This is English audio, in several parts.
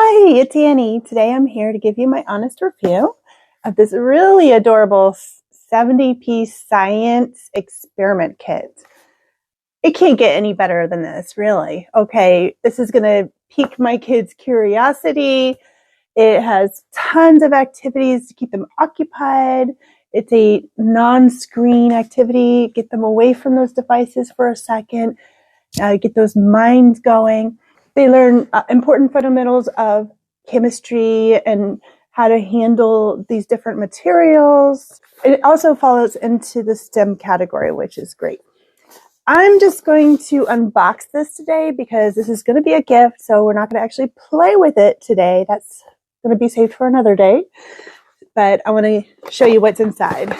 Hi, it's Annie. Today I'm here to give you my honest review of this really adorable 70-piece science experiment kit. It can't get any better than this, really. Okay, this is going to pique my kids' curiosity. It has tons of activities to keep them occupied. It's a non-screen activity. Get them away from those devices for a second. Get those minds going. They learn important fundamentals of chemistry and how to handle these different materials. It also follows into the STEM category, which is great. I'm just going to unbox this today because this is going to be a gift, so we're not going to actually play with it today. That's going to be saved for another day. But I want to show you what's inside.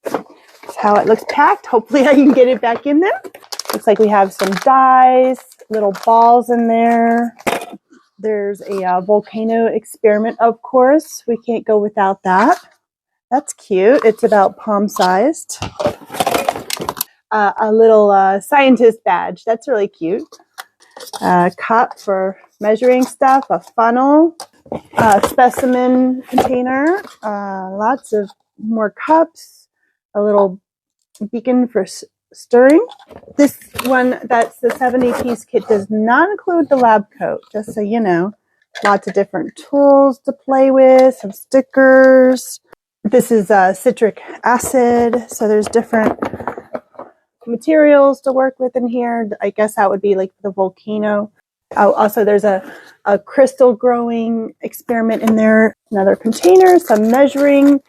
That's how it looks packed. Hopefully I can get it back in there. Looks like we have some dies, little balls in there. There's a volcano experiment, of course. We can't go without that. That's cute. It's about palm-sized. A little scientist badge. That's really cute. A cup for measuring stuff. A funnel. A specimen container. Lots of more cups. A little beacon for stirring. This one, that's the 70-piece kit, does not include the lab coat, just so you know. Lots of different tools to play with, some stickers. This is citric acid, so there's different materials to work with in here. I guess that would be like the volcano. Also, there's a crystal growing experiment in there. Another container, some measuring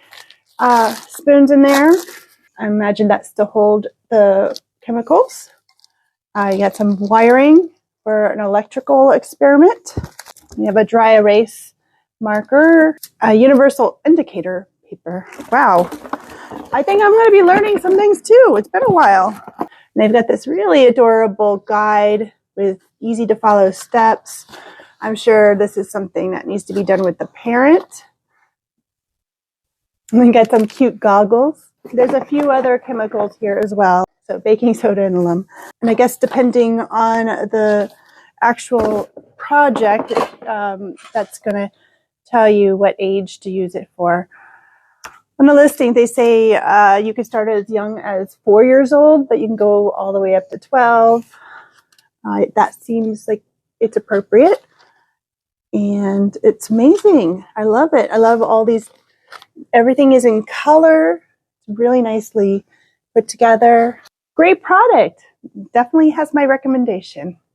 spoons in there. I imagine that's to hold the chemicals. You got some wiring for an electrical experiment. You have a dry erase marker, a universal indicator paper. Wow. I think I'm going to be learning some things too. It's been a while. And they've got this really adorable guide with easy to follow steps. I'm sure this is something that needs to be done with the parent. And then got some cute goggles. There's a few other chemicals here as well. So baking soda and alum. And I guess depending on the actual project, that's going to tell you what age to use it for. On the listing, they say you can start as young as 4 years old, but you can go all the way up to 12. That seems like it's appropriate. And it's amazing. I love it. I love all these. Everything is in color. It's really nicely put together. Great product. Definitely has my recommendation.